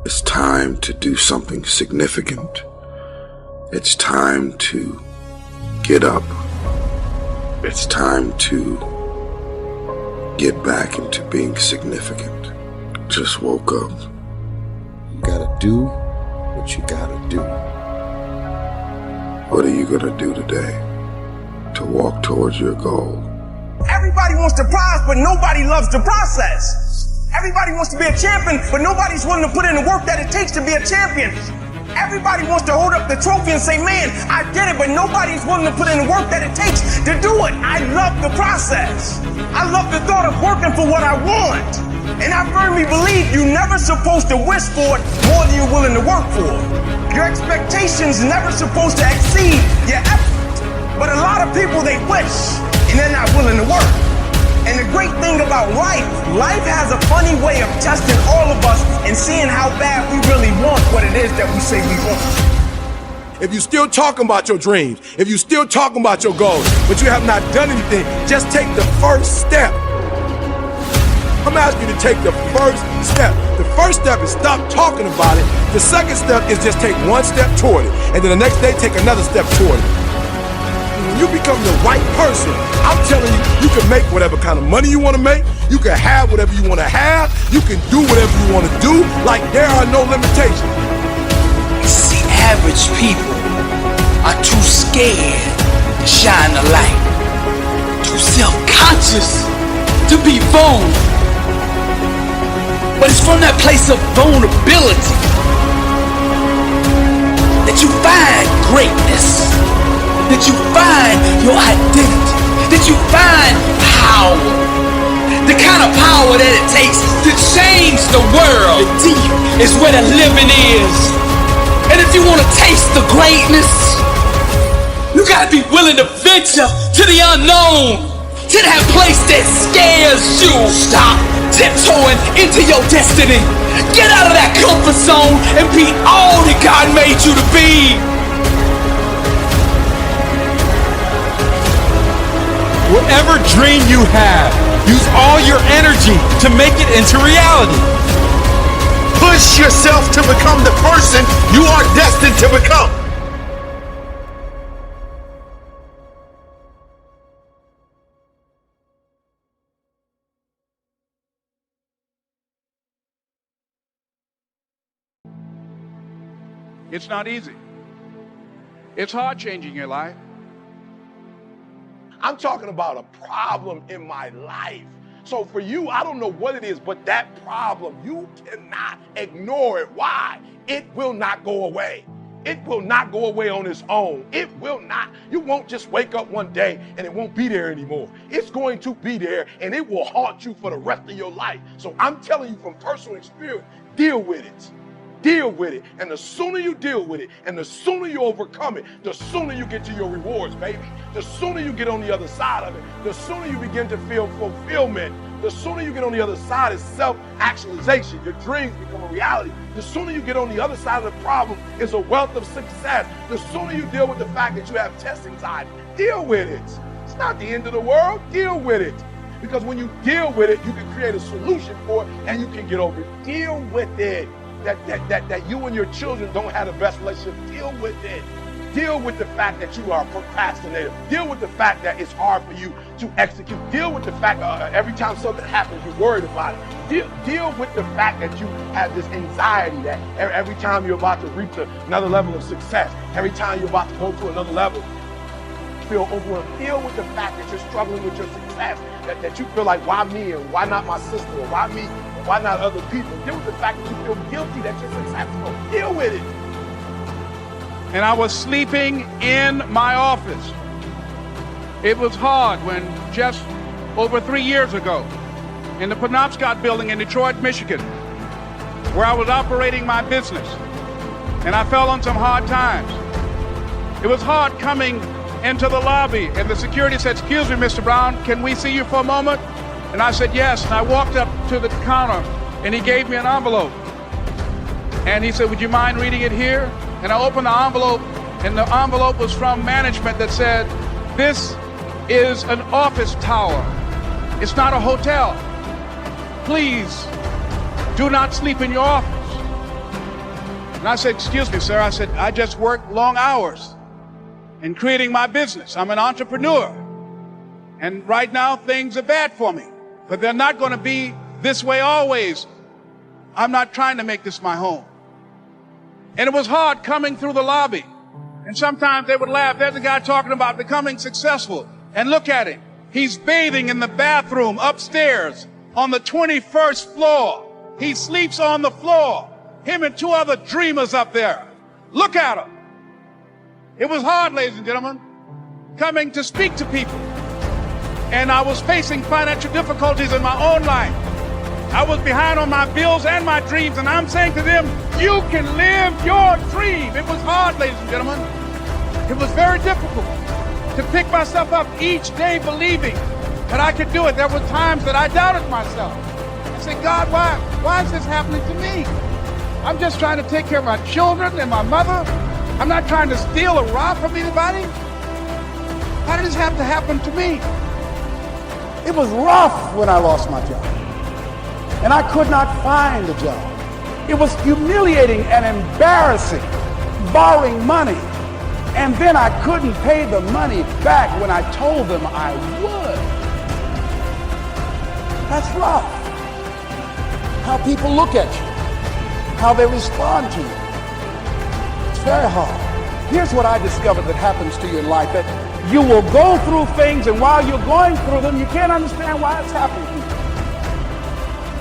It's time to do something significant. It's time to get up. It's time to get back into being significant. Just woke up. You gotta do what you gotta do. What are you gonna do today to walk towards your goal? Everybody wants the prize, but nobody loves the process. Everybody wants to be a champion, but nobody's willing to put in the work that it takes to be a champion. Everybody wants to hold up the trophy and say, man, I did it, but nobody's willing to put in the work that it takes to do it. I love the process. I love the thought of working for what I want. And I firmly believe you're never supposed to wish for it more than you're willing to work for it. Your expectations never supposed to exceed your effort. But a lot of people, they wish, and they're not willing to work. And the great thing about life has a funny way of testing all of us and seeing how bad we really want what it is that we say we want. If you're still talking about your dreams, if you're still talking about your goals, but you have not done anything, just take the first step. I'm asking you to take the first step. The first step is stop talking about it. The second step is just take one step toward it. And then the next day, take another step toward it. When you become the right person, I'm telling you, you can make whatever kind of money you want to make. You can have whatever you want to have. You can do whatever you want to do. Like, there are no limitations. You see, average people are too scared to shine the light. Too self-conscious to be vulnerable. But it's from that place of vulnerability that you find greatness, that you find your identity, that you find power, the kind of power that it takes to change the world. The deep is where the living is. And if you want to taste the greatness, you gotta be willing to venture to the unknown, to that place that scares you. Stop tiptoeing into your destiny. Get out of that comfort zone and be all that God made you to be. Whatever dream you have, use all your energy to make it into reality. Push yourself to become the person you are destined to become. It's not easy. It's hard changing your life. I'm talking about a problem in my life. So for you, I don't know what it is, but that problem, you cannot ignore it. Why? It will not go away. It will not go away on its own. It will not. You won't just wake up one day and it won't be there anymore. It's going to be there and it will haunt you for the rest of your life. So I'm telling you from personal experience, deal with it. Deal with it. And the sooner you deal with it and the sooner you overcome it, the sooner you get to your rewards, baby. The sooner you get on the other side of it, the sooner you begin to feel fulfillment. The sooner you get on the other side is self-actualization. Your dreams become a reality. The sooner you get on the other side of the problem is a wealth of success. The sooner you deal with the fact that you have test anxiety, deal with it. It's not the end of the world. Deal with it. Because when you deal with it, you can create a solution for it and you can get over it. Deal with it. That you and your children don't have the best relationship. Deal with it. Deal with the fact that you are a procrastinator. Deal with the fact that it's hard for you to execute. Deal with the fact every time something happens, you're worried about it. Deal with the fact that you have this anxiety that every time you're about to reach another level of success, every time you're about to go to another level, you feel overwhelmed. Deal with the fact that you're struggling with your success, that you feel like, why me and why not my sister, or why me, why not other people? Deal with the fact that you feel guilty that you're successful. Deal with it. And I was sleeping in my office. It was hard when just over 3 years ago, in the Penobscot building in Detroit, Michigan, where I was operating my business, and I fell on some hard times. It was hard coming into the lobby, and the security said, "Excuse me, Mr. Brown, can we see you for a moment?" And I said, "Yes." And I walked up to the counter, and he gave me an envelope. And he said, "Would you mind reading it here?" And I opened the envelope, and the envelope was from management that said, "This is an office tower. It's not a hotel. Please do not sleep in your office." And I said, excuse me, sir. I said, I just work long hours in creating my business. I'm an entrepreneur. And right now, things are bad for me. But they're not going to be this way always. I'm not trying to make this my home. And it was hard coming through the lobby. And sometimes they would laugh. There's a guy talking about becoming successful. And look at him. He's bathing in the bathroom upstairs on the 21st floor. He sleeps on the floor. Him and two other dreamers up there. Look at him. It was hard, ladies and gentlemen, coming to speak to people. And I was facing financial difficulties in my own life. I was behind on my bills and my dreams, and I'm saying to them, you can live your dream. It was hard, ladies and gentlemen. It was very difficult to pick myself up each day believing that I could do it. There were times that I doubted myself. I said, God, why is this happening to me? I'm just trying to take care of my children and my mother. I'm not trying to steal or rob from anybody. Why did this have to happen to me? It was rough when I lost my job. And I could not find a job. It was humiliating and embarrassing, borrowing money. And then I couldn't pay the money back when I told them I would. That's rough. How people look at you, how they respond to you. It's very hard. Here's what I discovered that happens to you in life, that you will go through things, and while you're going through them, you can't understand why it's happening to you.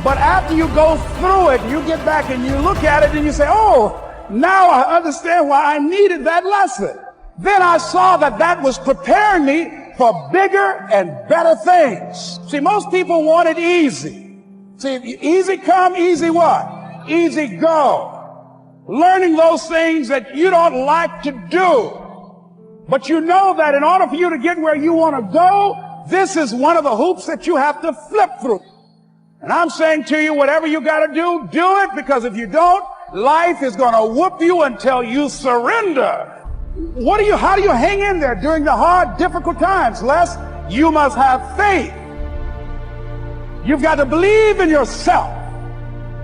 But after you go through it, you get back and you look at it and you say, oh, now I understand why I needed that lesson. Then I saw that that was preparing me for bigger and better things. See, most people want it easy. See, easy come, easy what? Easy go. Learning those things that you don't like to do. But you know that in order for you to get where you want to go, this is one of the hoops that you have to flip through. And I'm saying to you, whatever you got to do it, because if you don't, life is going to whoop you until you surrender. How do you hang in there during the hard, difficult times? Les, you must have faith. You've got to believe in yourself.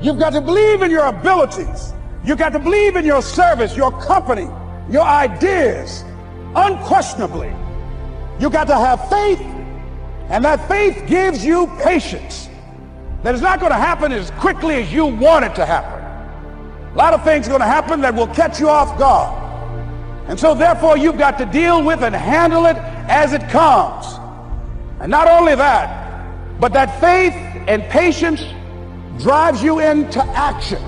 You've got to believe in your abilities. You've got to believe in your service, your company, your ideas. Unquestionably, you got to have faith, and that faith gives you patience. That it's not going to happen as quickly as you want it to happen. A lot of things are going to happen that will catch you off guard. And so therefore you've got to deal with and handle it as it comes. And not only that, but that faith and patience drives you into action.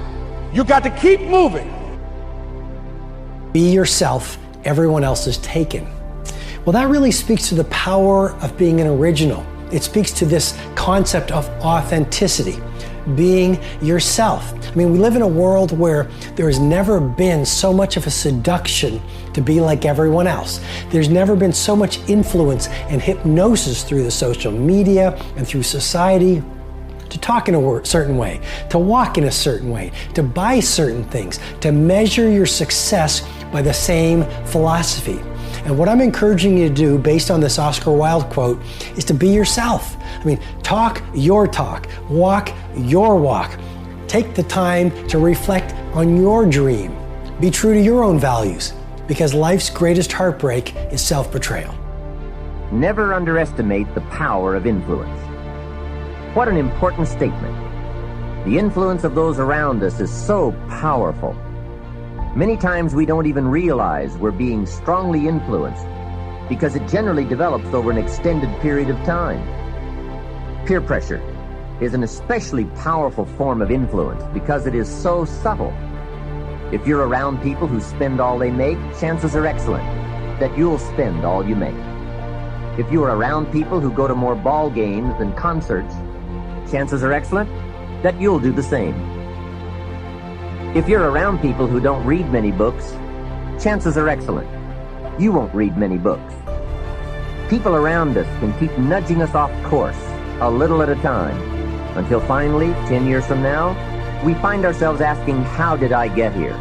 You got to keep moving. Be yourself. Everyone else is taken. Well, that really speaks to the power of being an original. It speaks to this concept of authenticity, being yourself. I mean, we live in a world where there has never been so much of a seduction to be like everyone else. There's never been so much influence and hypnosis through the social media and through society to talk in a certain way, to walk in a certain way, to buy certain things, to measure your success by the same philosophy. And what I'm encouraging you to do, based on this Oscar Wilde quote, is to be yourself. I mean, talk your talk, walk your walk. Take the time to reflect on your dream. Be true to your own values, because life's greatest heartbreak is self-betrayal. Never underestimate the power of influence. What an important statement. The influence of those around us is so powerful. Many times we don't even realize we're being strongly influenced because it generally develops over an extended period of time. Peer pressure is an especially powerful form of influence because it is so subtle. If you're around people who spend all they make, chances are excellent that you'll spend all you make. If you're around people who go to more ball games than concerts, chances are excellent that you'll do the same. If you're around people who don't read many books, chances are excellent you won't read many books. People around us can keep nudging us off course a little at a time until finally, 10 years from now, we find ourselves asking, how did I get here?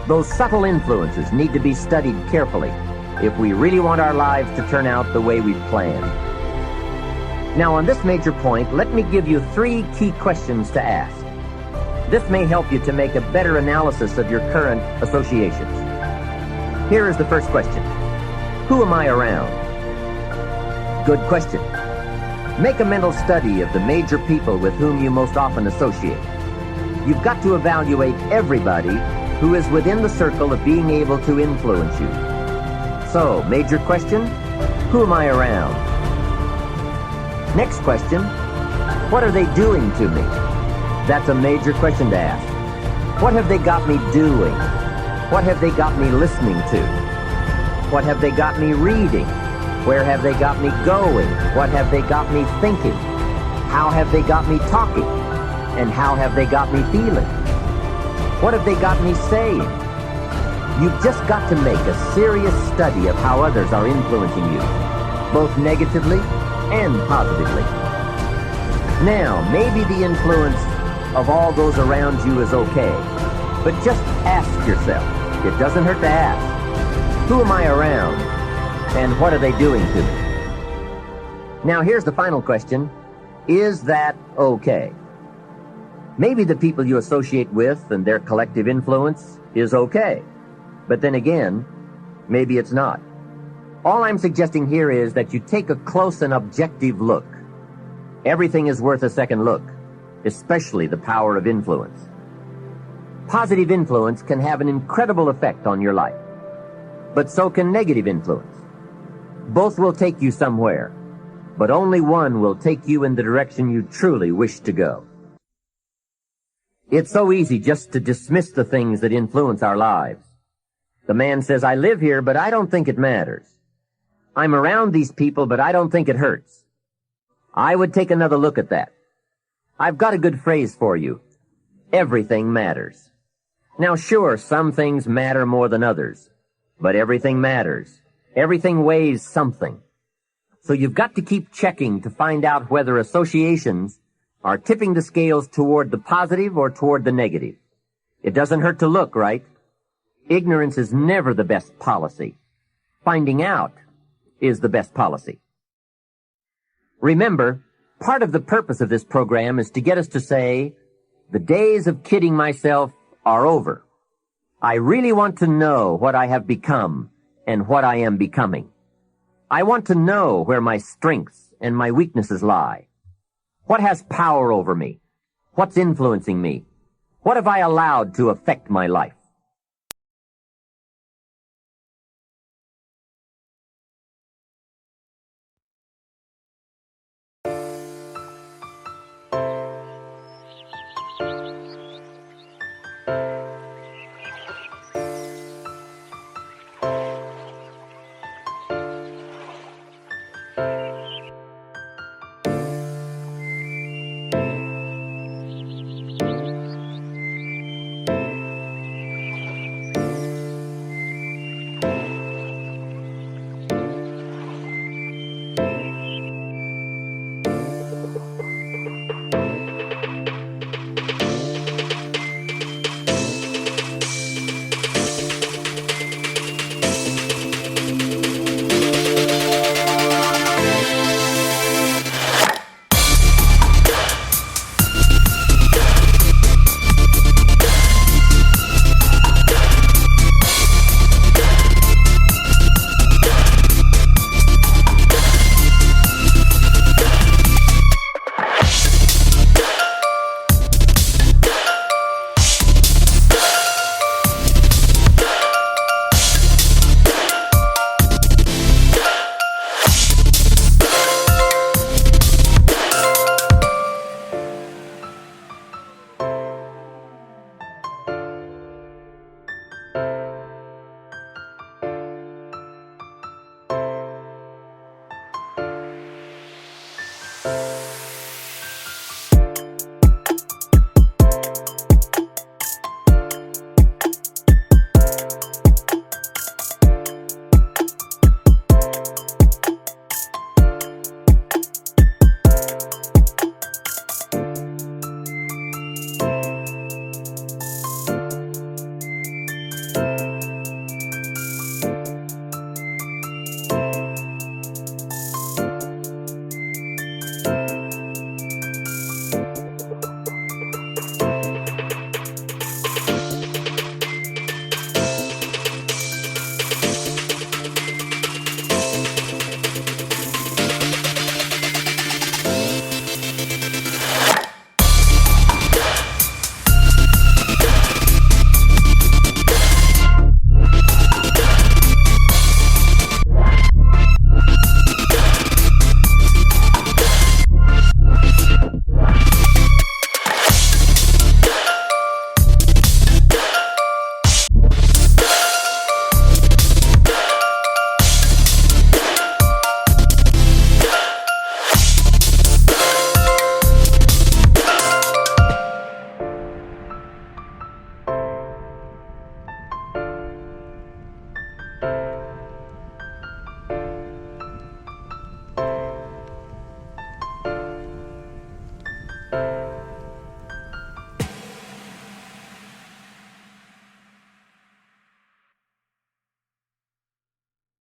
Those subtle influences need to be studied carefully if we really want our lives to turn out the way we've planned. Now, on this major point, let me give you 3 key questions to ask. This may help you to make a better analysis of your current associations. Here is the first question. Who am I around? Good question. Make a mental study of the major people with whom you most often associate. You've got to evaluate everybody who is within the circle of being able to influence you. So, major question, who am I around? Next question, what are they doing to me? That's a major question to ask. What have they got me doing? What have they got me listening to? What have they got me reading? Where have they got me going? What have they got me thinking? How have they got me talking? And how have they got me feeling? What have they got me saying? You've just got to make a serious study of how others are influencing you, both negatively and positively. Now, maybe the influence of all those around you is okay, but just ask yourself, it doesn't hurt to ask, who am I around and what are they doing to me? Now, here's the final question, is that okay? Maybe the people you associate with and their collective influence is okay, but then again, maybe it's not. All I'm suggesting here is that you take a close and objective look. Everything is worth a second look, especially the power of influence. Positive influence can have an incredible effect on your life, but so can negative influence. Both will take you somewhere, but only one will take you in the direction you truly wish to go. It's so easy just to dismiss the things that influence our lives. The man says, I live here, but I don't think it matters. I'm around these people, but I don't think it hurts. I would take another look at that. I've got a good phrase for you. Everything matters. Now, sure, some things matter more than others, but everything matters. Everything weighs something. So you've got to keep checking to find out whether associations are tipping the scales toward the positive or toward the negative. It doesn't hurt to look, right? Ignorance is never the best policy. Finding out is the best policy. Remember, part of the purpose of this program is to get us to say, the days of kidding myself are over. I really want to know what I have become and what I am becoming. I want to know where my strengths and my weaknesses lie. What has power over me? What's influencing me? What have I allowed to affect my life?